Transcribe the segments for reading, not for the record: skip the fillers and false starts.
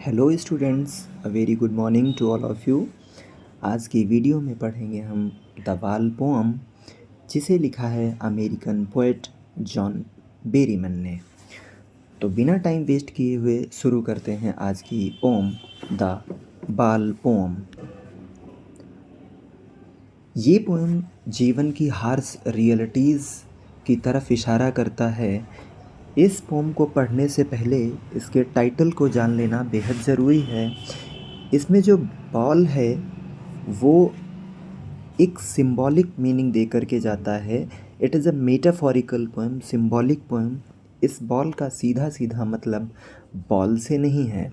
Hello students, a very good morning to all of you. आज की video में पढ़ेंगे हम द वाल पोअम, जिसे लिखा है अमेरिकन पोएट जॉन बेरीमन ने। तो बिना टाइम वेस्ट किए हुए शुरू करते हैं आज की पोम, द वाल पोअम। ये पोएम जीवन की हार्श रियलिटीज़ की तरफ इशारा करता है। इस पोम को पढ़ने से पहले इसके टाइटल को जान लेना बेहद ज़रूरी है। इसमें जो बॉल है वो एक सिंबॉलिक मीनिंग दे कर के जाता है। It is a metaphorical poem, symbolic poem. इस बॉल का सीधा सीधा मतलब बॉल से नहीं है।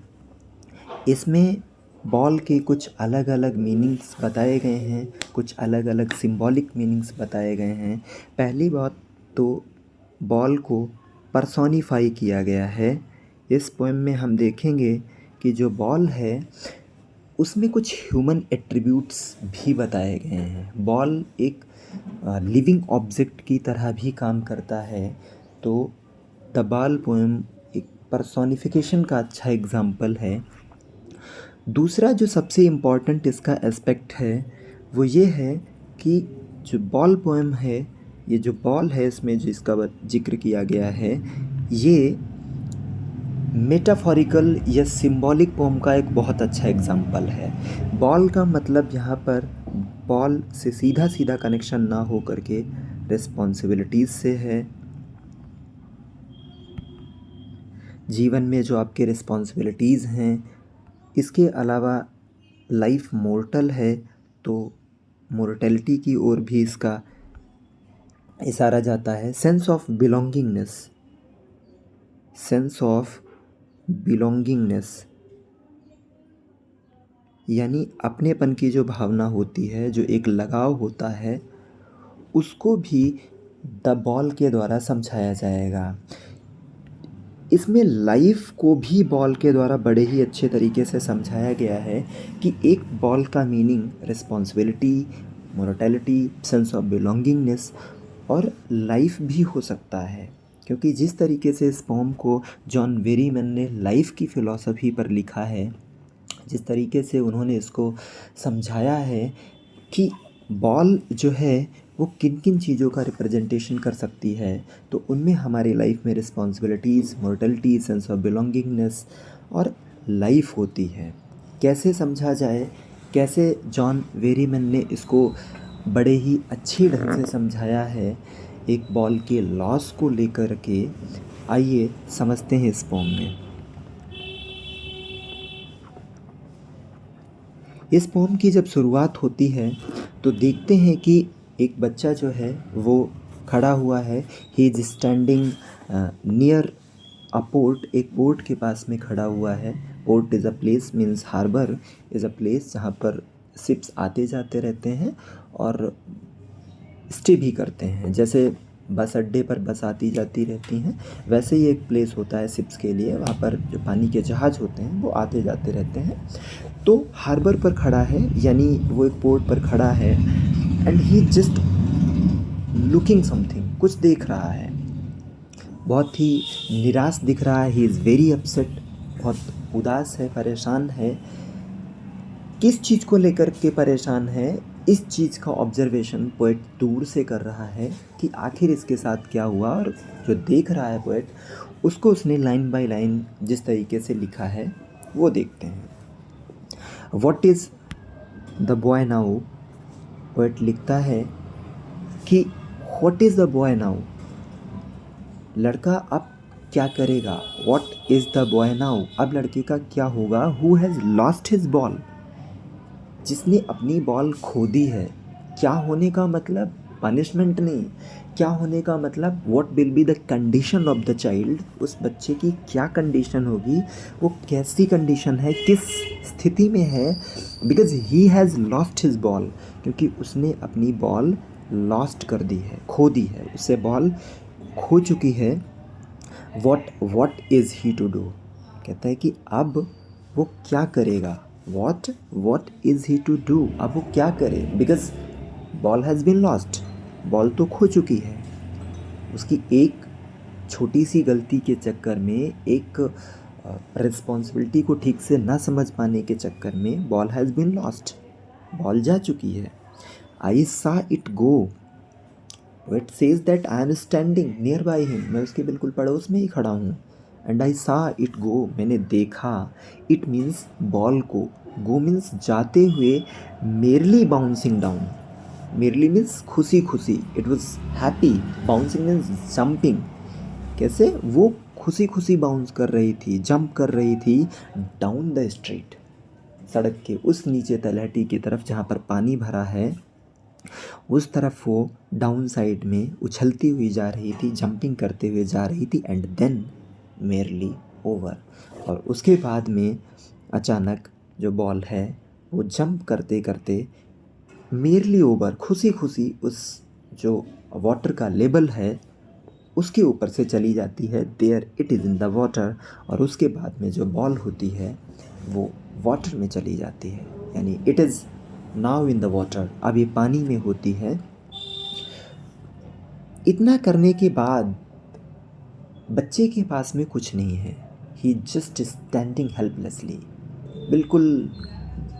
इसमें बॉल के कुछ अलग अलग मीनिंग्स बताए गए हैं, कुछ अलग अलग सिंबॉलिक मीनिंग्स बताए गए हैं। पहली बात तो बॉल को पर्सोनिफाई किया गया है। इस पोएम में हम देखेंगे कि जो बॉल है उसमें कुछ ह्यूमन एट्रीब्यूट्स भी बताए गए हैं। बॉल एक लिविंग ऑब्जेक्ट की तरह भी काम करता है। तो द बॉल पोएम एक पर्सोनिफिकेशन का अच्छा एग्जाम्पल है। दूसरा जो सबसे इम्पॉर्टेंट इसका एस्पेक्ट है वो ये है कि जो बॉल पोएम है, ये जो बॉल है इसमें जिसका जिक्र किया गया है, ये मेटाफोरिकल या सिंबॉलिक पोम का एक बहुत अच्छा एग्जाम्पल है। बॉल का मतलब यहाँ पर बॉल से सीधा सीधा कनेक्शन ना हो करके रिस्पॉन्सिबिलिटीज़ से है। जीवन में जो आपके रिस्पॉन्सिबिलिटीज़ हैं, इसके अलावा लाइफ मोर्टल है तो मोर्टेलिटी की ओर भी इसका इशारा जाता है। Sense of belongingness, sense of belongingness यानी अपनेपन की जो भावना होती है, जो एक लगाव होता है, उसको भी द बॉल के द्वारा समझाया जाएगा। इसमें लाइफ को भी बॉल के द्वारा बड़े ही अच्छे तरीके से समझाया गया है कि एक बॉल का meaning responsibility, mortality, sense of belongingness और लाइफ भी हो सकता है। क्योंकि जिस तरीके से इस पोम को जॉन बेरीमन ने लाइफ की फ़िलॉसफी पर लिखा है, जिस तरीके से उन्होंने इसको समझाया है कि बॉल जो है वो किन किन चीज़ों का रिप्रेजेंटेशन कर सकती है, तो उनमें हमारी लाइफ में responsibilities, mortality, sense of belongingness और लाइफ होती है। कैसे समझा जाए, कैसे जॉन बेरीमन ने इसको बड़े ही अच्छे ढंग से समझाया है एक बॉल के लॉस को लेकर के, आइए समझते हैं इस पोम में। इस पोम की जब शुरुआत होती है तो देखते हैं कि एक बच्चा जो है वो खड़ा हुआ है। He is standing near a port, एक पोर्ट के पास में खड़ा हुआ है। Port is a place, means harbour is a place जहाँ पर शिप्स आते जाते रहते हैं और स्टे भी करते हैं। जैसे बस अड्डे पर बस आती जाती रहती हैं, वैसे ही एक प्लेस होता है शिप्स के लिए। वहाँ पर जो पानी के जहाज़ होते हैं वो आते जाते रहते हैं। तो हार्बर पर खड़ा है, यानी वो एक पोर्ट पर खड़ा है। And he just looking something, कुछ देख रहा है, बहुत ही निराश दिख रहा है। ही इज़ वेरी अपसेट, बहुत उदास है, परेशान है। किस चीज़ को लेकर के परेशान है, इस चीज़ का ऑब्जर्वेशन पोएट दूर से कर रहा है कि आखिर इसके साथ क्या हुआ। और जो देख रहा है पोएट, उसको उसने लाइन बाय लाइन जिस तरीके से लिखा है वो देखते हैं। What is the boy now, poet लिखता है कि what is the boy now, लड़का अब क्या करेगा। What is the boy now, अब लड़के का क्या होगा। Who has lost his ball, जिसने अपनी बॉल खो दी है। क्या होने का मतलब पनिशमेंट नहीं, क्या होने का मतलब what will be the condition of the child, उस बच्चे की क्या कंडीशन होगी, वो कैसी कंडीशन है, किस स्थिति में है। Because he has lost his ball, क्योंकि उसने अपनी बॉल लॉस्ट कर दी है, खो दी है, उससे बॉल खो चुकी है। What is he to do, कहता है कि अब वो क्या करेगा। What is he to do, अब वो क्या करे। Because ball has been lost, ball तो खो चुकी है। उसकी एक छोटी सी गलती के चक्कर में, एक रिस्पॉन्सिबिलिटी को ठीक से ना समझ पाने के चक्कर में ball has been lost, ball जा चुकी है। I saw it go, it says that I am standing near by him, मैं उसके बिल्कुल पड़ोस में ही खड़ा हूँ। एंड आई सा इट गो, मैंने देखा। इट मीन्स बॉल को, गो मीन्स जाते हुए, merely bouncing down, merely means खुशी खुशी, it was happy, bouncing means jumping. कैसे? वो खुशी खुशी बाउंस कर रही थी, जंप कर रही थी डाउन द स्ट्रीट, सड़क के उस नीचे तलहटी की तरफ जहाँ पर पानी भरा है, उस तरफ वो डाउन साइड में उछलती हुई जा रही थी, जंपिंग करते हुए जा रही थी। एंड देन मेरली ओवर, और उसके बाद में अचानक जो बॉल है वो जंप करते करते मेरली ओवर, खुशी खुशी उस जो वाटर का लेवल है उसके ऊपर से चली जाती है। There it is in the water, और उसके बाद में जो बॉल होती है वो वाटर में चली जाती है, यानी it is now in the water, अब ये पानी में होती है। इतना करने के बाद बच्चे के पास में कुछ नहीं है, ही जस्ट स्टैंडिंग हेल्पलेसली, बिल्कुल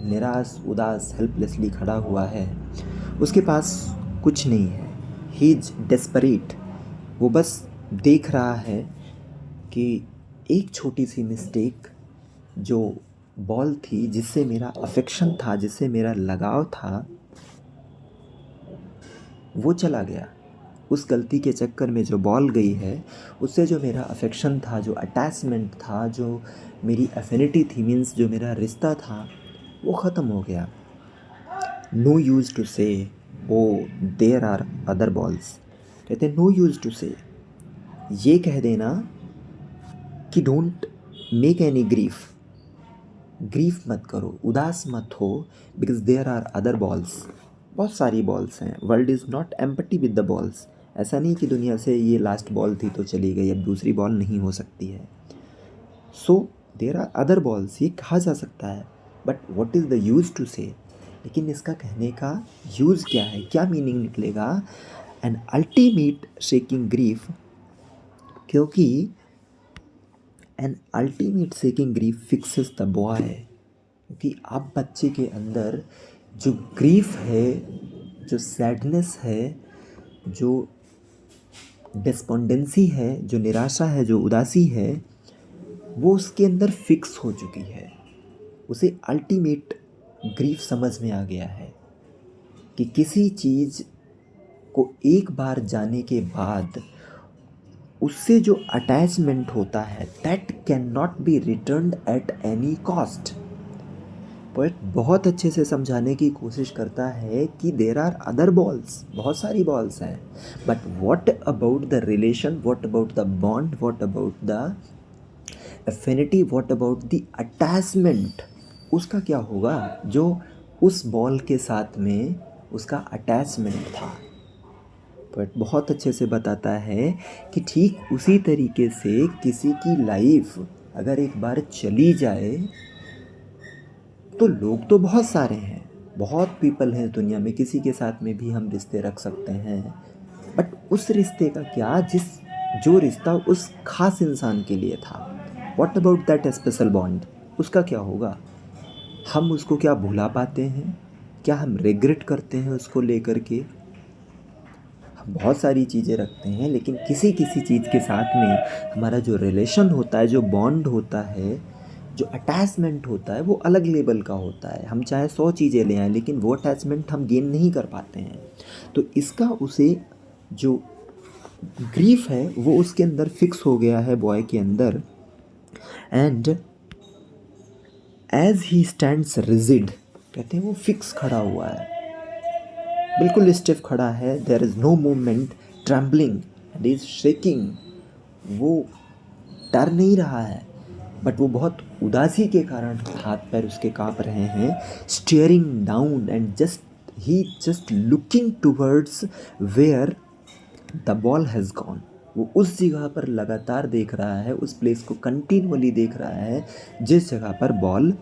निराश उदास हेल्पलेसली खड़ा हुआ है, उसके पास कुछ नहीं है। ही इज डेस्परेट, वो बस देख रहा है कि एक छोटी सी मिस्टेक, जो बॉल थी जिससे मेरा अफेक्शन था, जिससे मेरा लगाव था, वो चला गया। उस गलती के चक्कर में जो बॉल गई है उससे जो मेरा अफेक्शन था, जो अटैचमेंट था, जो मेरी एफिनिटी थी, मीन्स जो मेरा रिश्ता था, वो ख़त्म हो गया। नो यूज़ टू से oh there are other balls, कहते हैं नो यूज़ टू से, ये कह देना कि don't make any grief, grief मत करो, उदास मत हो, because there are other balls, बहुत सारी बॉल्स हैं। World is not empty with the balls, ऐसा नहीं कि दुनिया से ये लास्ट बॉल थी तो चली गई, अब दूसरी बॉल नहीं हो सकती है। So there are other balls, ये कहा जा सकता है, but what is the use to say, लेकिन इसका कहने का यूज़ क्या है, क्या मीनिंग निकलेगा? एन अल्टीमेट शेकिंग ग्रीफ, क्योंकि an ultimate shaking grief fixes the boy, क्योंकि अब बच्चे के अंदर जो ग्रीफ है, जो सैडनेस है, जो डिस्पोंडेंसी है, जो निराशा है, जो उदासी है, वो उसके अंदर फिक्स हो चुकी है। उसे अल्टीमेट ग्रीफ समझ में आ गया है कि किसी चीज़ को एक बार जाने के बाद उससे जो अटैचमेंट होता है, that can not be returned at any cost. Poet बहुत अच्छे से समझाने की कोशिश करता है कि देर आर अदर बॉल्स, बहुत सारी बॉल्स हैं, but what about the relation, what about the bond, what about the affinity, what about the attachment, उसका क्या होगा जो उस बॉल के साथ में उसका अटैचमेंट था। बट बहुत अच्छे से बताता है कि ठीक उसी तरीके से किसी की लाइफ अगर एक बार चली जाए तो लोग तो बहुत सारे हैं, बहुत पीपल हैं दुनिया में, किसी के साथ में भी हम रिश्ते रख सकते हैं, बट उस रिश्ते का क्या, जो रिश्ता उस खास इंसान के लिए था, what about that special bond, उसका क्या होगा? हम उसको क्या भुला पाते हैं? क्या हम रिग्रेट करते हैं उसको लेकर के? हम बहुत सारी चीज़ें रखते हैं, लेकिन किसी किसी चीज़ के साथ में हमारा जो रिलेशन होता है, जो बॉन्ड होता है, जो अटैचमेंट होता है, वो अलग लेवल का होता है। हम चाहे 100 चीज़ें ले आएँ, लेकिन वो अटैचमेंट हम गेन नहीं कर पाते हैं। तो इसका उसे जो ग्रीफ है वो उसके अंदर फिक्स हो गया है, बॉय के अंदर। And as he stands rigid, कहते हैं वो फिक्स खड़ा हुआ है, बिल्कुल स्टिफ खड़ा है। There is no movement, trembling and is shaking, वो डर नहीं रहा है, बट वो बहुत उदासी के कारण हाथ पैर उसके काँप रहे हैं। Staring down and just looking towards where the ball has gone, वो उस जगह पर लगातार देख रहा है, उस प्लेस को कंटिन्यूअली देख रहा है जिस जगह पर बॉल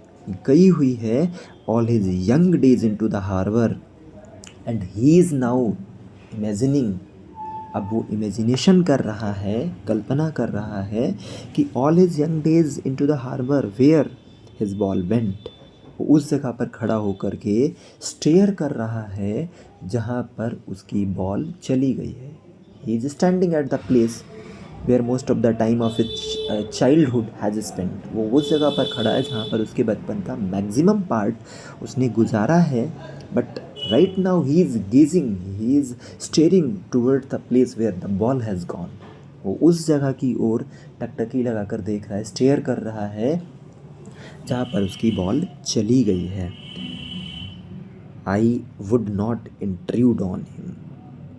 गई हुई है। All his young days into the harbour and he is now imagining अब वो इमेजिनेशन कर रहा है, कल्पना कर रहा है कि all his young days into the harbour where his ball went. वो उस जगह पर खड़ा होकर के स्टेयर कर रहा है जहाँ पर उसकी बॉल चली गई है। He is standing at the place where most of the time of its childhood has spent. वो उस जगह पर खड़ा है जहाँ पर उसके बचपन का मैक्सिमम पार्ट उसने गुजारा है। But right now he is gazing, he is staring toward the place where the ball has gone. वो उस जगह की ओर टकटकी लगाकर देख रहा है, स्टेयर कर रहा है जहाँ पर उसकी बॉल चली गई है। I would not intrude on him.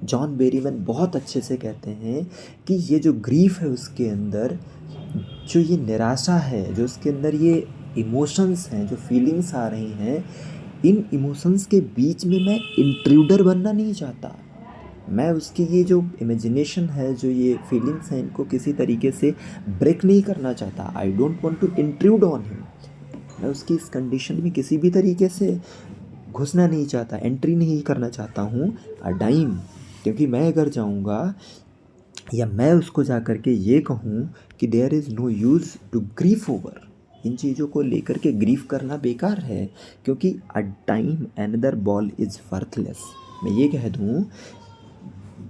John Berryman बहुत अच्छे से कहते हैं कि ये जो ग्रीफ है उसके अंदर, जो ये निराशा है, जो उसके अंदर ये इमोशंस हैं, जो फीलिंग्स आ रही हैं, इन इमोशंस के बीच में मैं इंट्रूडर बनना नहीं चाहता। मैं उसकी ये जो इमेजिनेशन है, जो ये फीलिंग्स हैं, इनको किसी तरीके से ब्रेक नहीं करना चाहता। I don't want to intrude on him. मैं उसकी इस कंडीशन में किसी भी तरीके से घुसना नहीं चाहता, एंट्री नहीं करना चाहता हूँ अ डाइम। क्योंकि मैं अगर जाऊँगा या मैं उसको जा कर के ये कहूँ कि there is no use to grief over, इन चीज़ों को लेकर के ग्रीफ करना बेकार है, क्योंकि a time another ball is worthless. मैं ये कह दूँ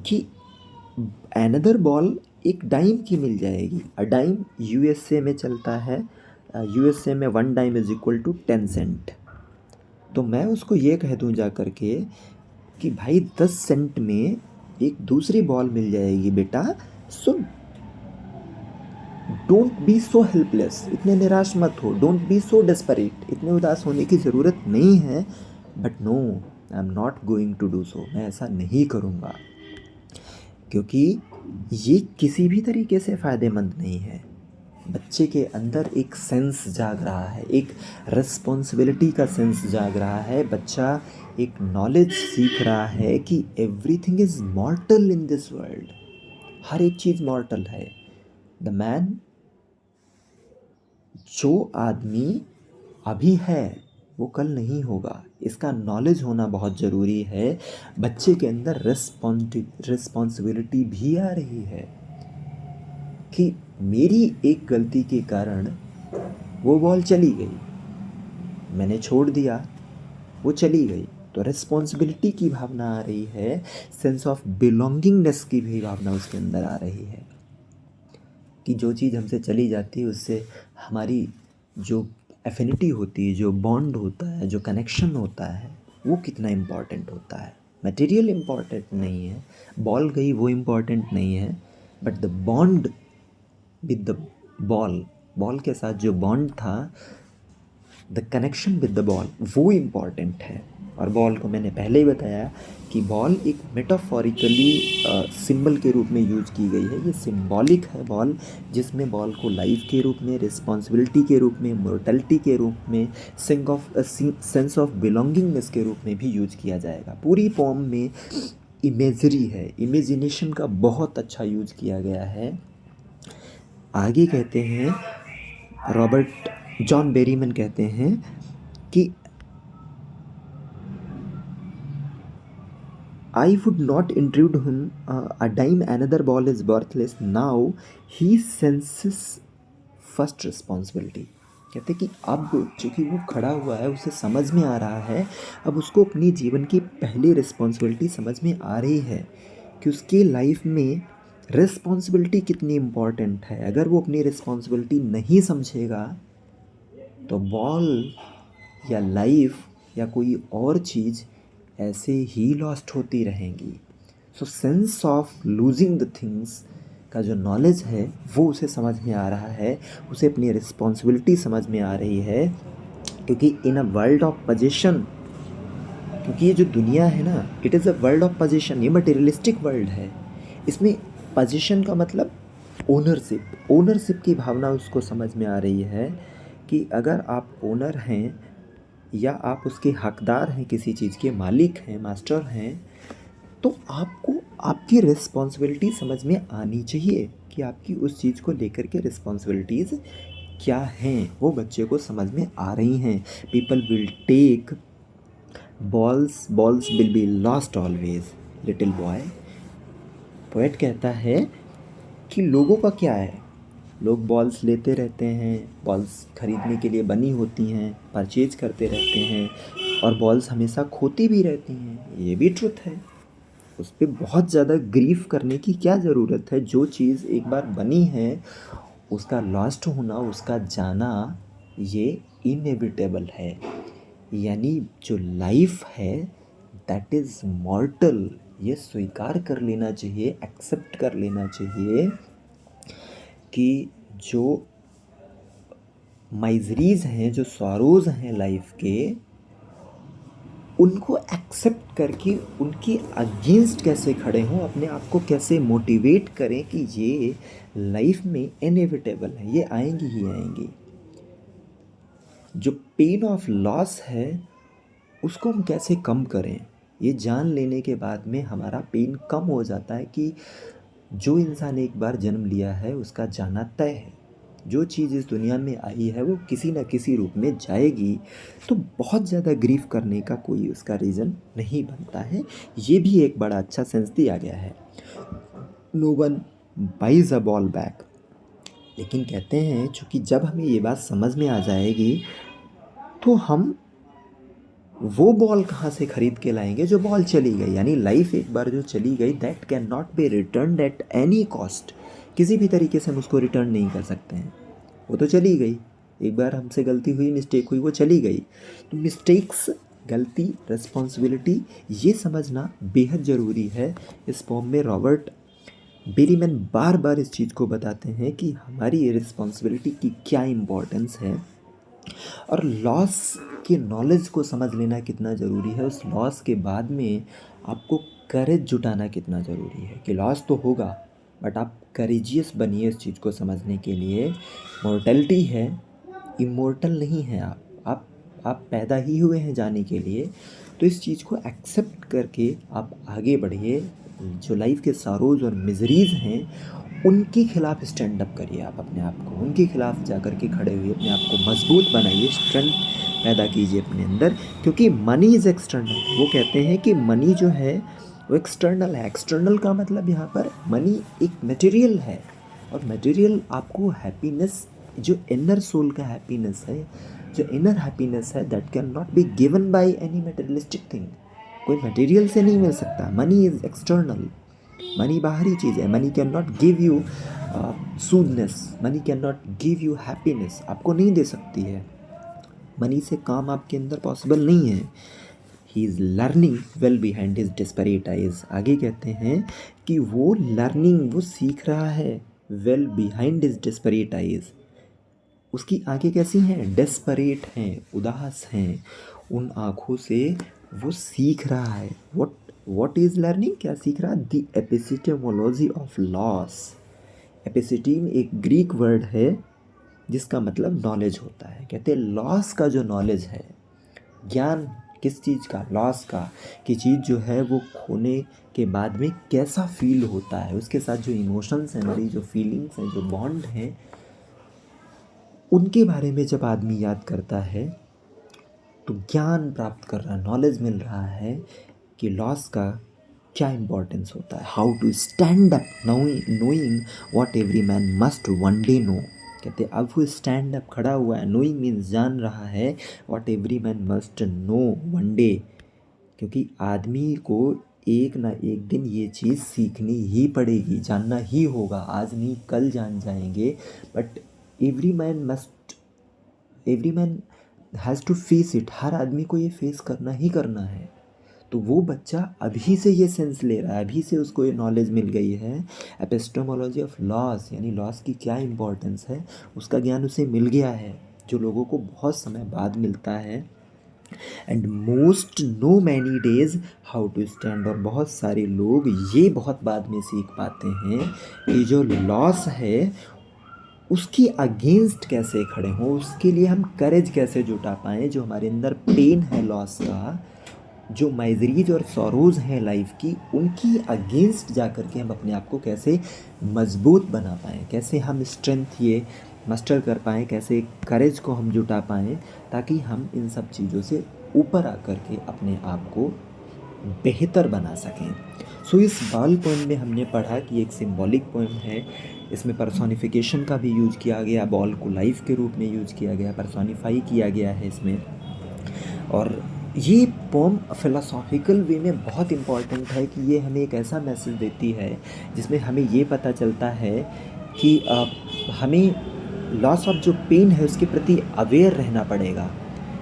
कि अनदर बॉल एक डाइम की मिल जाएगी। अ डाइम यूएसए में चलता है, यूएसए में 1 dime is equal to 10 cent. तो मैं उसको ये कह दूँ जा कर के कि भाई 10 सेंट में एक दूसरी बॉल मिल जाएगी बेटा। So don't be so helpless, इतने निराश मत हो, डोंट बी सो डेस्परेट, इतने उदास होने की ज़रूरत नहीं है। But no, I am not going to do so, मैं ऐसा नहीं करूँगा, क्योंकि ये किसी भी तरीके से फ़ायदेमंद नहीं है। बच्चे के अंदर एक सेंस जाग रहा है, एक रिस्पॉन्सिबिलिटी का सेंस जाग रहा है। बच्चा एक नॉलेज सीख रहा है कि everything is mortal in this world, हर एक चीज़ मॉर्टल है। द मैन, जो आदमी अभी है वो कल नहीं होगा, इसका नॉलेज होना बहुत ज़रूरी है। बच्चे के अंदर रिस्पॉन्सिबिलिटी भी आ रही है कि मेरी एक गलती के कारण वो बॉल चली गई, मैंने छोड़ दिया, वो चली गई, तो रिस्पॉन्सिबिलिटी की भावना आ रही है, सेंस ऑफ बिलोंगिंगनेस की भी भावना उसके अंदर आ रही है कि जो चीज़ हमसे चली जाती है उससे हमारी जो एफिनिटी होती है, जो बॉन्ड होता है, जो कनेक्शन होता है, वो कितना इम्पॉर्टेंट होता है। मटेरियल इम्पॉर्टेंट नहीं है, बॉल गई वो इम्पॉर्टेंट नहीं है, but the bond with the ball, ball के साथ जो बॉन्ड था, the connection with the ball, वो इम्पॉर्टेंट है। और बॉल को मैंने पहले ही बताया कि बॉल एक मेटाफोरिकली सिंबल के रूप में यूज की गई है। ये सिंबॉलिक है बॉल, जिसमें बॉल को लाइफ के रूप में, रिस्पॉन्सिबिलिटी के रूप में, मोर्टलिटी के रूप में, सेंस ऑफ बिलोंगिंगनेस के रूप में भी यूज किया जाएगा। पूरी पोम में इमेजरी है, इमेजिनेशन का बहुत अच्छा यूज किया गया है। आगे कहते हैं जॉन बेरीमैन कहते हैं कि I would not intrude him, a dime another ball is worthless, now he senses first responsibility। कहते कि अब चूँकि वो खड़ा हुआ है, उसे समझ में आ रहा है, अब उसको अपनी जीवन की पहली रिस्पॉन्सिबिलिटी समझ में आ रही है कि उसके लाइफ में रिस्पॉन्सिबिलिटी कितनी इम्पॉर्टेंट है। अगर वो अपनी रिस्पॉन्सिबिलिटी नहीं समझेगा तो बॉल या लाइफ या कोई और चीज़ ऐसे ही लॉस्ट होती रहेंगी। So sense of losing the things का जो नॉलेज है वो उसे समझ में आ रहा है, उसे अपनी रिस्पॉन्सिबिलिटी समझ में आ रही है। क्योंकि इन अ वर्ल्ड ऑफ पोजीशन, क्योंकि ये जो दुनिया है ना, it is a world of position, ये मटेरियलिस्टिक वर्ल्ड है। इसमें पोजीशन का मतलब ओनरशिप, ओनरशिप की भावना उसको समझ में आ रही है कि अगर आप ओनर हैं या आप उसके हकदार हैं, किसी चीज़ के मालिक हैं, मास्टर हैं, तो आपको आपकी रिस्पॉन्सिबिलिटी समझ में आनी चाहिए कि आपकी उस चीज़ को लेकर के रिस्पॉन्सिबिलिटीज़ क्या हैं, वो बच्चे को समझ में आ रही हैं। People will take balls will be lost always, little boy poet कहता है कि लोगों का क्या है, लोग बॉल्स लेते रहते हैं, बॉल्स खरीदने के लिए बनी होती हैं, परचेज करते रहते हैं, और बॉल्स हमेशा खोती भी रहती हैं। ये भी ट्रुथ है, उस पर बहुत ज़्यादा ग्रीफ करने की क्या ज़रूरत है। जो चीज़ एक बार बनी है उसका लॉस्ट होना, उसका जाना, ये इनएविटेबल है। यानी जो लाइफ है दैट इज़ मॉर्टल, ये स्वीकार कर लेना चाहिए, एक्सेप्ट कर लेना चाहिए कि जो माइजरीज हैं, जो सॉरोज़ हैं लाइफ के, उनको एक्सेप्ट करके उनके अगेंस्ट कैसे खड़े हों, अपने आप को कैसे मोटिवेट करें कि ये लाइफ में इनएविटेबल है, ये आएंगी ही आएंगी। जो पेन ऑफ लॉस है उसको हम कैसे कम करें, ये जान लेने के बाद में हमारा पेन कम हो जाता है कि जो इंसान एक बार जन्म लिया है उसका जाना तय है। जो चीज़ इस दुनिया में आई है वो किसी न किसी रूप में जाएगी, तो बहुत ज़्यादा ग्रीफ करने का कोई उसका रीज़न नहीं बनता है। ये भी एक बड़ा अच्छा सेंस दिया गया है। No one buys a ball back. लेकिन कहते हैं चूँकि जब हमें ये बात समझ में आ जाएगी तो हम वो बॉल कहाँ से खरीद के लाएंगे जो बॉल चली गई। यानी लाइफ एक बार जो चली गई that can not be return at any cost. किसी भी तरीके से हम उसको रिटर्न नहीं कर सकते हैं, वो तो चली गई। एक बार हमसे गलती हुई, मिस्टेक हुई, वो चली गई। तो मिस्टेक्स, गलती, रिस्पॉन्सिबिलिटी, ये समझना बेहद ज़रूरी है। इस फॉर्म में रॉबर्ट बेरीमैन बार बार इस चीज़ को बताते हैं कि हमारी रिस्पॉन्सिबिलिटी की क्या इम्पोर्टेंस है, और लॉस के नॉलेज को समझ लेना कितना ज़रूरी है। उस लॉस के बाद में आपको करेज जुटाना कितना ज़रूरी है कि लॉस तो होगा बट आप करेजियस बनिए इस चीज़ को समझने के लिए। मॉर्टेलिटी है, इमोर्टल नहीं है आप पैदा ही हुए हैं जाने के लिए। तो इस चीज़ को एक्सेप्ट करके आप आगे बढ़िए। जो लाइफ के सारोज और मिजरीज़ हैं उनके खिलाफ स्टैंड अप करिए। आप अपने आप को उनके खिलाफ जा कर के खड़े हुए अपने आप को मजबूत बनाइए, स्ट्रेंथ पैदा कीजिए अपने अंदर। क्योंकि मनी इज़ एक्सटर्नल। वो कहते हैं कि मनी जो है वो एक्सटर्नल है। एक्सटर्नल का मतलब यहाँ पर मनी एक मटेरियल है, और मटेरियल आपको हैप्पीनेस, जो इनर सोल का हैप्पीनेस है, जो इनर हैप्पीनेस है that can not be given by any materialistic thing. कोई मटेरियल से नहीं मिल सकता। मनी इज़ एक्सटर्नल, मनी बाहरी चीज़ है। Money can not give you soothness, money can not give you happiness, आपको नहीं दे सकती है। मनी से काम आपके अंदर पॉसिबल नहीं है। He is learning well behind his desperate eyes. आगे कहते हैं कि वो लर्निंग, वो सीख रहा है well behind his desperate eyes. उसकी आंखें कैसी हैं? डेस्परेट हैं, उदास हैं। उन आँखों से वो सीख रहा है। What is learning? क्या सीख रहा है? The epistemology of loss. Episteme एक ग्रीक वर्ड है जिसका मतलब नॉलेज होता है। कहते हैं लॉस का जो नॉलेज है, ज्ञान किस चीज़ का? लॉस का। कि चीज़ जो है वो खोने के बाद में कैसा फील होता है, उसके साथ जो इमोशंस हैं, हमारी जो फीलिंग्स हैं, जो बॉन्ड हैं, उनके बारे में जब आदमी याद करता है तो ज्ञान प्राप्त कर रहा है, नॉलेज मिल रहा है कि लॉस का क्या इम्पोर्टेंस होता है। How to stand up knowing what every man must one day know. कहते हैं अब वो स्टैंड अप खड़ा हुआ है। नोइंग मीन्स जान रहा है, what every man must know one day, क्योंकि आदमी को एक ना एक दिन ये चीज़ सीखनी ही पड़ेगी, जानना ही होगा। आज नहीं कल जान जाएंगे, but every man has to face it. हर आदमी को ये फेस करना ही करना है। तो वो बच्चा अभी से ये सेंस ले रहा है, अभी से उसको ये नॉलेज मिल गई है। एपिस्टेमोलॉजी ऑफ लॉस, यानी लॉस की क्या इम्पोर्टेंस है, उसका ज्ञान उसे मिल गया है, जो लोगों को बहुत समय बाद मिलता है। And most know many days how to stand. और बहुत सारे लोग ये बहुत बाद में सीख पाते हैं कि जो लॉस है उसकी अगेंस्ट कैसे खड़े हों, उसके लिए हम करेज कैसे जुटा पाएँ। जो हमारे अंदर पेन है लॉस का, जो माइजरीज और सॉरोज़ हैं लाइफ की, उनकी अगेंस्ट जा कर के हम अपने आप को कैसे मजबूत बना पाएँ, कैसे हम स्ट्रेंथ ये मस्टर कर पाएँ, कैसे करेज को हम जुटा पाएँ, ताकि हम इन सब चीज़ों से ऊपर आ कर के अपने आप को बेहतर बना सकें। सो इस बाल पोएम में हमने पढ़ा कि एक सिंबॉलिक पोएम है, इसमें पर्सोनिफिकेशन का भी यूज किया गया, बॉल को लाइफ के रूप में यूज किया गया, पर्सोनिफाई किया गया है इसमें। और ये पोम फिलोसॉफिकल वे में बहुत इम्पॉर्टेंट है कि ये हमें एक ऐसा मैसेज देती है जिसमें हमें ये पता चलता है कि हमें लॉस ऑफ जो पेन है उसके प्रति अवेयर रहना पड़ेगा,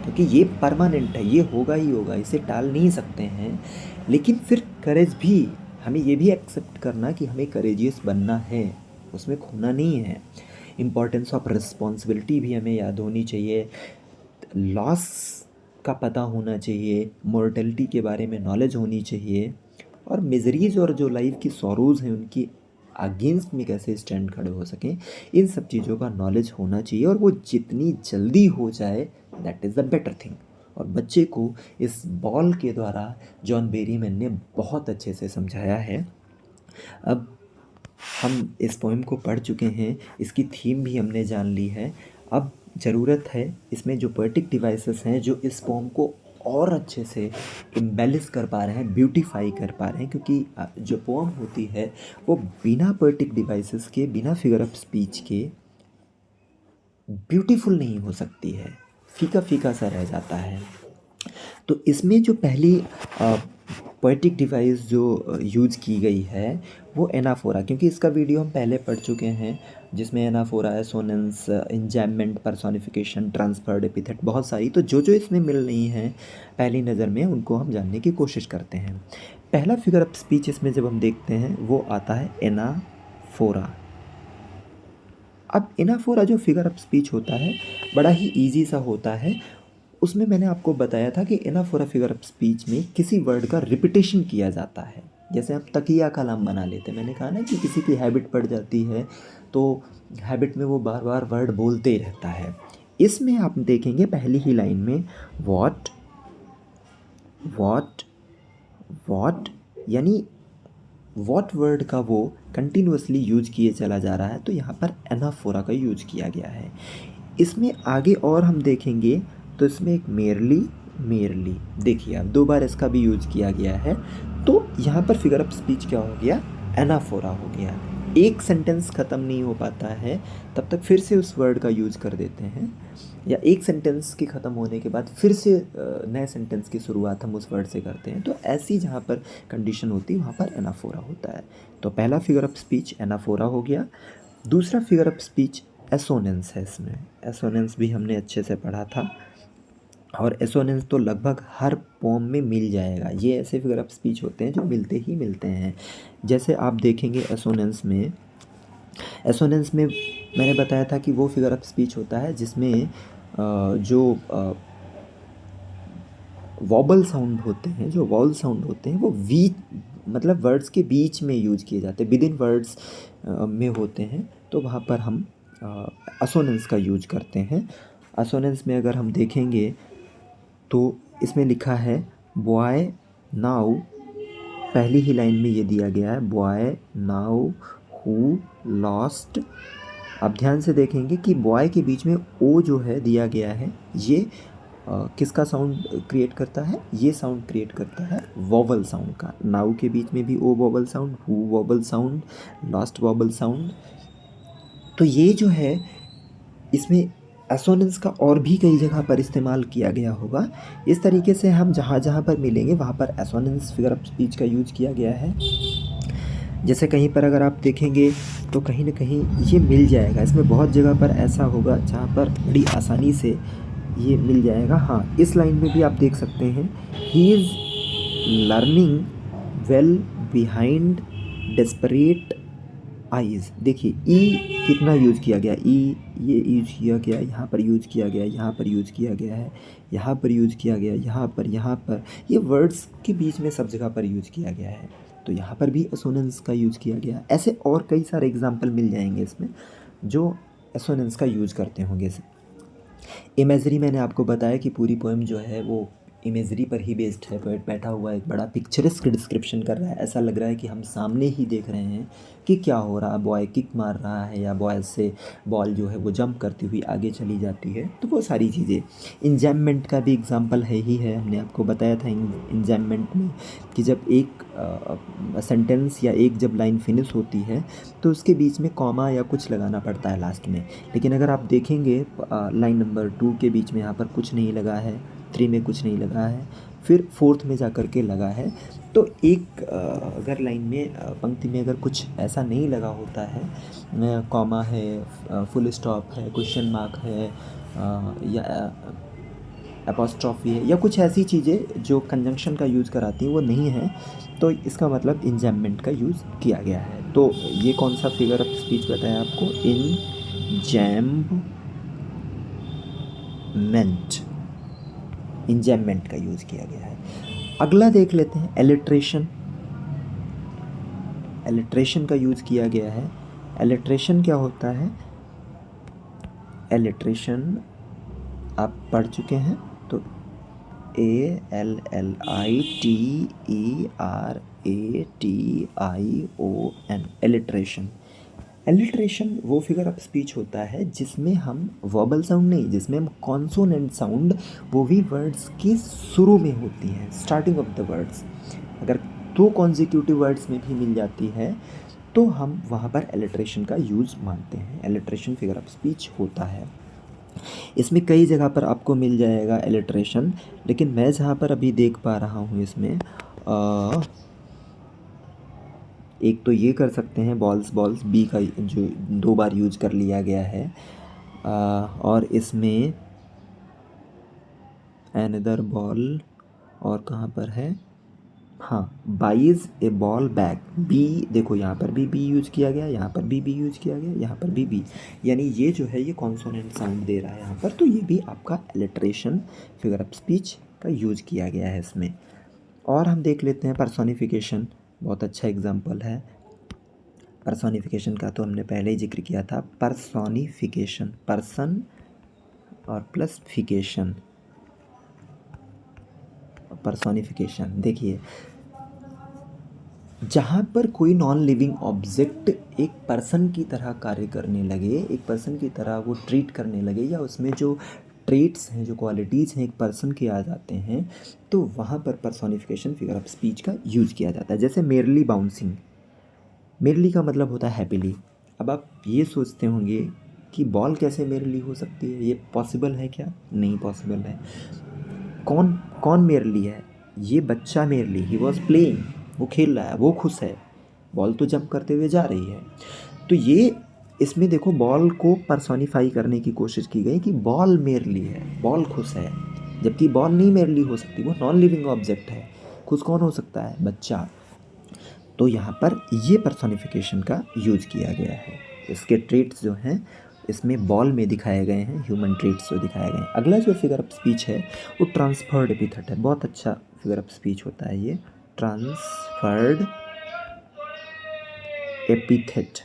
क्योंकि ये परमानेंट है, ये होगा ही होगा, इसे टाल नहीं सकते हैं। लेकिन फिर करेज भी, हमें ये भी एक्सेप्ट करना कि हमें करेजियस बनना है, उसमें खोना नहीं है। इम्पॉर्टेंस ऑफ रिस्पॉन्सिबिलिटी भी हमें याद होनी चाहिए, लॉस का पता होना चाहिए, मॉर्टेलिटी के बारे में नॉलेज होनी चाहिए, और मिजरीज और जो लाइफ की सॉरोज़ हैं उनकी अगेंस्ट में कैसे स्टैंड खड़े हो सकें, इन सब चीज़ों का नॉलेज होना चाहिए। और वो जितनी जल्दी हो जाए that is the better thing. और बच्चे को इस बॉल के द्वारा जॉन बेरीमैन ने बहुत अच्छे से समझाया है। अब हम इस पोएम को पढ़ चुके हैं, इसकी थीम भी हमने जान ली है। अब ज़रूरत है इसमें जो पोएटिक डिवाइसेस हैं जो इस पोएम को और अच्छे से इम्बेलिश कर पा रहे हैं, ब्यूटीफाई कर पा रहे हैं, क्योंकि जो पोएम होती है वो बिना पोएटिक डिवाइसेस के, बिना फिगर ऑफ स्पीच के ब्यूटीफुल नहीं हो सकती है, फीका फीका सा रह जाता है। तो इसमें जो पहली पोएटिक डिवाइस जो यूज़ की गई है वो एनाफोरा, क्योंकि इसका वीडियो हम पहले पढ़ चुके हैं जिसमें anaphora, assonance, enjambment, personification, transferred epithet, बहुत सारी। तो जो जो इसमें मिल रही हैं पहली नज़र में उनको हम जानने की कोशिश करते हैं। पहला फिगर ऑफ स्पीच इसमें जब हम देखते हैं वो आता है एनाफोरा। अब एनाफोरा जो फिगर ऑफ स्पीच होता है बड़ा ही ईजी सा होता है। उसमें मैंने आपको बताया था कि एनाफोरा फिगर ऑफ स्पीच में किसी वर्ड का रिपीटेशन किया जाता है। जैसे हम तकिया कलाम बना लेते हैं, मैंने कहा ना कि किसी की हैबिट पड़ जाती है तो हैबिट में वो बार बार वर्ड बोलते ही रहता है। इसमें आप देखेंगे पहली ही लाइन में वॉट वॉट वॉट, यानी वॉट वर्ड का वो कंटिन्यूसली यूज किए चला जा रहा है, तो यहाँ पर एनाफोरा का यूज किया गया है। इसमें आगे और हम देखेंगे तो इसमें एक मेरली मेरली, देखिए आप 2 बार इसका भी यूज किया गया है। तो यहाँ पर फिगर ऑफ स्पीच क्या हो गया, एनाफोरा हो गया। एक सेंटेंस ख़त्म नहीं हो पाता है तब तक फिर से उस वर्ड का यूज कर देते हैं, या एक सेंटेंस के ख़त्म होने के बाद फिर से नए सेंटेंस की शुरुआत हम उस वर्ड से करते हैं। तो ऐसी जहाँ पर कंडीशन होती है वहाँ पर एनाफोरा होता है। तो पहला फिगर ऑफ स्पीच एनाफोरा हो गया। दूसरा फिगर ऑफ स्पीच एसोनेंस है। इसमें एसोनेंस भी हमने अच्छे से पढ़ा था, और एसोनेंस तो लगभग हर पोम में मिल जाएगा। ये ऐसे फिगर ऑफ स्पीच होते हैं जो मिलते ही मिलते हैं। जैसे आप देखेंगे एसोनेंस में मैंने बताया था कि वो फिगर ऑफ स्पीच होता है जिसमें जो वॉबल साउंड होते हैं, जो वॉल साउंड होते हैं वो मतलब वर्ड्स के बीच में यूज किए जाते हैं, विद इन वर्ड्स में होते हैं। तो वहाँ पर हम असोनेंस का यूज करते हैं। असोनेंस में अगर हम देखेंगे तो इसमें लिखा है बॉय नाउ, पहली ही लाइन में ये दिया गया है बॉय नाउ हु लॉस्ट। आप ध्यान से देखेंगे कि बॉय के बीच में ओ जो है दिया गया है, ये किसका साउंड क्रिएट करता है, ये साउंड क्रिएट करता है वॉवल साउंड का। नाउ के बीच में भी O vowel sound, who vowel sound, lost vowel sound. तो ये जो है इसमें एसोनेंस का और भी कई जगह पर इस्तेमाल किया गया होगा। इस तरीके से हम जहाँ जहाँ पर मिलेंगे वहाँ पर एसोनेंस फिगर ऑफ स्पीच का यूज किया गया है। जैसे कहीं पर अगर आप देखेंगे तो कहीं ना कहीं ये मिल जाएगा। इसमें बहुत जगह पर ऐसा होगा जहाँ पर बड़ी आसानी से ये मिल जाएगा। हाँ, इस लाइन में भी आप देख सकते हैं he is learning well behind desperate eyes. देखिए ई कितना यूज किया गया, ई ये यूज किया गया, यहाँ पर यूज किया गया, यहाँ पर यूज किया गया है, यहाँ पर यूज किया गया, यहाँ पर, ये वर्ड्स के बीच में सब जगह पर यूज किया गया है। तो यहाँ पर भी एसोनेंस का यूज किया गया। ऐसे और कई सारे एग्जाम्पल मिल जाएंगे इसमें जो एसोनेंस का यूज करते होंगे। इमेजरी मैंने आपको बताया कि पूरी पोएम जो है वो इमेजरी पर ही बेस्ड है। पोएट बैठा हुआ एक बड़ा पिक्चरस्क डिस्क्रिप्शन कर रहा है, ऐसा लग रहा है कि हम सामने ही देख रहे हैं कि क्या हो रहा है। बॉय किक मार रहा है या बॉय से बॉल जो है वो जंप करती हुई आगे चली जाती है, तो वो सारी चीज़ें। इंजैममेंट का भी एग्जांपल है ही है, हमने आपको बताया था इंजैममेंट में कि जब एक सेंटेंस या एक जब लाइन फिनिश होती है तो उसके बीच में कॉमा या कुछ लगाना पड़ता है लास्ट में। लेकिन अगर आप देखेंगे लाइन नंबर 2 के बीच में यहाँ पर कुछ नहीं लगा है, 3 में कुछ नहीं लगा है, फिर 4th में जा कर के लगा है। तो एक अगर लाइन में पंक्ति में अगर कुछ ऐसा नहीं लगा होता है, कॉमा है, फुल स्टॉप है, क्वेश्चन मार्क है, या एपोस्ट्रॉफी है, या कुछ ऐसी चीज़ें जो कंजंक्शन का यूज़ कराती हैं वो नहीं है, तो इसका मतलब इंजैममेंट का यूज़ किया गया है। तो ये कौन सा फिगर ऑफ स्पीच बताया आपको? इंजैममेंट का यूज़ किया गया है। अगला देख लेते हैं, एलिट्रेशन का यूज़ किया गया है। एलिट्रेशन क्या होता है? एलिट्रेशन आप पढ़ चुके हैं, तो ALLITERATION, एलिट्रेशन वो फिगर ऑफ स्पीच होता है जिसमें हम वर्बल साउंड नहीं, जिसमें हम कॉन्सोनेंट साउंड, वो भी वर्ड्स के शुरू में होती हैं, स्टार्टिंग ऑफ द वर्ड्स। अगर 2 कॉन्जिक्यूटिव वर्ड्स में भी मिल जाती है तो हम वहाँ पर एलिट्रेशन का यूज़ मानते हैं। एलिट्रेशन फिगर ऑफ स्पीच होता है। इसमें कई जगह पर आपको मिल जाएगा एलिट्रेशन, लेकिन मैं जहाँ पर अभी देख पा रहा हूँ इसमें एक तो ये कर सकते हैं, बॉल्स बी का जो 2 बार यूज कर लिया गया है, और इसमें अनदर बॉल, और कहाँ पर है, हाँ, बाइज ए बॉल बैक। बी देखो, यहाँ पर भी बी यूज किया गया, यहाँ पर भी बी यूज किया गया, यहाँ पर भी बी, यानी ये जो है ये कॉन्सोनेंट साउंड दे रहा है यहाँ पर, तो ये भी आपका एलिट्रेशन फिगर ऑफ स्पीच का यूज किया गया है इसमें। और हम देख लेते हैं पर्सोनिफिकेशन, बहुत अच्छा एग्जाम्पल है। पर्सोनिफिकेशन का तो हमने पहले ही जिक्र किया था। पर्सोनिफिकेशन, पर्सन और प्लस फिकेशन, पर्सोनिफिकेशन। देखिए, जहाँ पर कोई नॉन लिविंग ऑब्जेक्ट एक पर्सन की तरह कार्य करने लगे, एक पर्सन की तरह वो ट्रीट करने लगे, या उसमें जो ट्रेट्स हैं, जो क्वालिटीज़ हैं एक पर्सन के आ जाते हैं, तो वहाँ पर पर्सोनिफिकेशन फिगर ऑफ स्पीच का यूज़ किया जाता है। जैसे मेरली बाउंसिंग, मेरली का मतलब होता है हैप्पीली। अब आप ये सोचते होंगे कि बॉल कैसे मेरली हो सकती है, ये पॉसिबल है क्या? नहीं पॉसिबल है। कौन मेरली है? ये बच्चा मेरली, ही वॉज प्लेइंग, वो खेल रहा है, वो खुश है, बॉल तो जंप करते हुए जा रही है। तो ये इसमें देखो, बॉल को पर्सोनिफाई करने की कोशिश की गई कि बॉल मेरली है, बॉल खुश है, जबकि बॉल नहीं मेरली हो सकती, वो नॉन लिविंग ऑब्जेक्ट है। खुश कौन हो सकता है? बच्चा। तो यहाँ पर ये पर्सोनिफिकेशन का यूज किया गया है। इसके ट्रेट्स जो हैं इसमें बॉल में दिखाए गए हैं, ह्यूमन ट्रेट्स जो दिखाए गए हैं। अगला जो फिगर ऑफ स्पीच है वो ट्रांसफर्ड एपिथेट है। बहुत अच्छा फिगर ऑफ स्पीच होता है ये, ट्रांसफर्ड एपिथेट।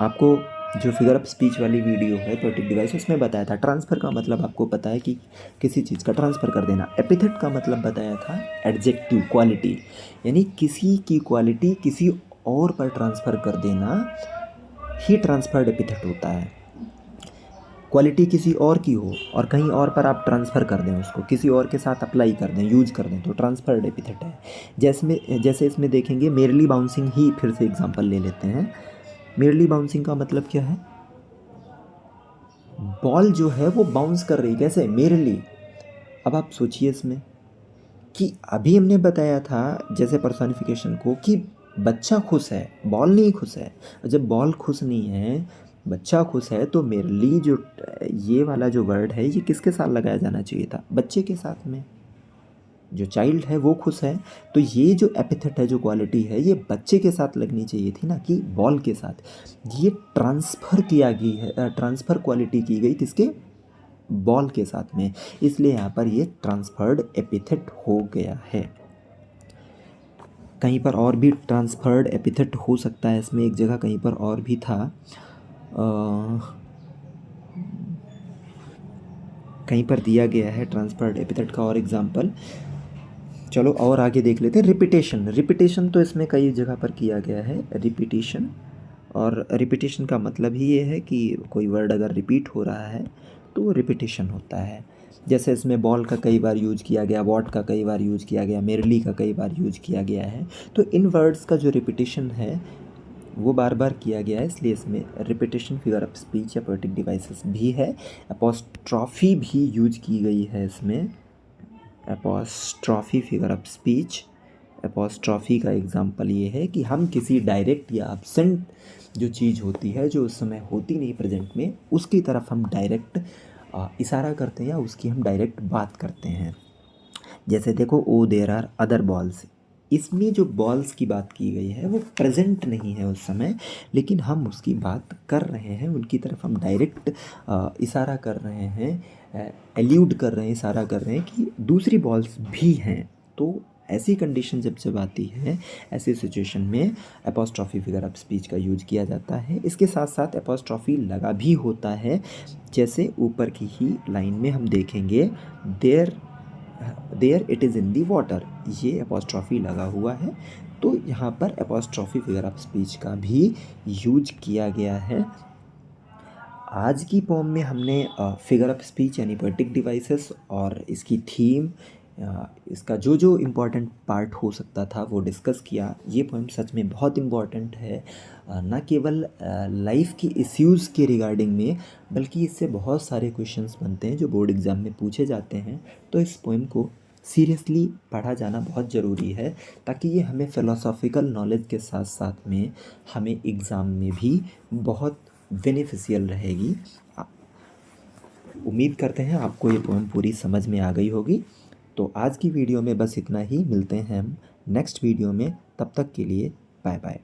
आपको जो फिगर ऑफ स्पीच वाली वीडियो है पोएटिक डिवाइस, उसमें बताया था ट्रांसफ़र का मतलब आपको पता है कि किसी चीज़ का ट्रांसफ़र कर देना। एपिथेट का मतलब बताया था एडजेक्टिव, क्वालिटी, यानी किसी की क्वालिटी किसी और पर ट्रांसफ़र कर देना ही ट्रांसफर्ड एपिथेट होता है। क्वालिटी किसी और की हो और कहीं और पर आप ट्रांसफ़र कर दें, उसको किसी और के साथ अप्लाई कर दें, यूज कर दें, तो ट्रांसफर्ड एपिथेट है। जैसे इसमें देखेंगे मेरली बाउंसिंग ही फिर से एग्जांपल ले लेते हैं। मेरली बाउंसिंग का मतलब क्या है? बॉल जो है वो बाउंस कर रही, कैसे? मेरली। अब आप सोचिए इसमें कि अभी हमने बताया था जैसे पर्सोनिफिकेशन को कि बच्चा खुश है, बॉल नहीं खुश है। जब बॉल खुश नहीं है, बच्चा खुश है, तो मेरली जो ये वाला जो वर्ड है ये किसके साथ लगाया जाना चाहिए था? बच्चे के साथ में। जो चाइल्ड है वो खुश है, तो ये जो एपिथेट है, जो क्वालिटी है, ये बच्चे के साथ लगनी चाहिए थी ना कि बॉल के साथ। ये ट्रांसफ़र किया गई है, ट्रांसफ़र क्वालिटी की गई किसके? बॉल के साथ में, इसलिए यहाँ पर ये ट्रांसफर्ड एपिथेट हो गया है। कहीं पर और भी ट्रांसफर्ड एपिथेट हो सकता है, इसमें एक जगह कहीं पर और भी था, कहीं पर दिया गया है ट्रांसफर्ड एपिथेट का और एग्जाम्पल। चलो और आगे देख लेते हैं। रिपीटेशन, रिपीटेशन तो इसमें कई जगह पर किया गया है रिपीटेशन, और रिपीटेशन का मतलब ही ये है कि कोई वर्ड अगर रिपीट हो रहा है तो वो रिपीटेशन होता है। जैसे इसमें बॉल का कई बार यूज किया गया, वॉट का कई बार यूज किया गया, मेरली का कई बार यूज किया गया है। तो इन वर्ड्स का जो रिपीटेशन है वो बार बार किया गया है, इसलिए इसमें रिपीटेशन फिगर ऑफ स्पीच या पोएटिक डिवाइसेस भी है। एपोस्ट्रॉफी भी यूज की गई है इसमें, apostrophe figure of speech. Apostrophe का एग्जांपल ये है कि हम किसी डायरेक्ट या एब्सेंट जो चीज़ होती है, जो उस समय होती नहीं प्रेजेंट में, उसकी तरफ हम डायरेक्ट इशारा करते हैं या उसकी हम डायरेक्ट बात करते हैं। जैसे देखो, oh there are other balls, इसमें जो बॉल्स की बात की गई है वो प्रेजेंट नहीं है उस समय, लेकिन हम उसकी बात कर रहे हैं, उनकी तरफ हम डायरेक्ट इशारा कर रहे हैं, एल्यूड कर रहे हैं, इशारा कर रहे हैं कि दूसरी बॉल्स भी हैं। तो ऐसी कंडीशन जब आती है, ऐसी सिचुएशन में एपोस्ट्रॉफी फिगर ऑफ स्पीच का यूज किया जाता है। इसके साथ साथ एपोस्ट्रॉफी लगा भी होता है, जैसे ऊपर की ही लाइन में हम देखेंगे, there it is in the water, ये एपोस्ट्रॉफी लगा हुआ है। तो यहाँ पर एपोस्ट्रॉफी फिगर ऑफ स्पीच का भी यूज किया गया है। आज की पोएम में हमने फिगर ऑफ स्पीच यानी पोएटिक डिवाइसेस और इसकी थीम, इसका जो जो इम्पोर्टेंट पार्ट हो सकता था वो डिस्कस किया। ये पोएम सच में बहुत इम्पॉर्टेंट है, न केवल लाइफ की इश्यूज़ के रिगार्डिंग में, बल्कि इससे बहुत सारे क्वेश्चंस बनते हैं जो बोर्ड एग्ज़ाम में पूछे जाते हैं। तो इस पोएम को सीरियसली पढ़ा जाना बहुत ज़रूरी है, ताकि ये हमें फ़िलोसॉफिकल नॉलेज के साथ साथ में हमें एग्ज़ाम में भी बहुत बेनिफिशियल रहेगी। उम्मीद करते हैं आपको ये पोएम पूरी समझ में आ गई होगी। तो आज की वीडियो में बस इतना ही, मिलते हैं हम नेक्स्ट वीडियो में, तब तक के लिए बाय बाय।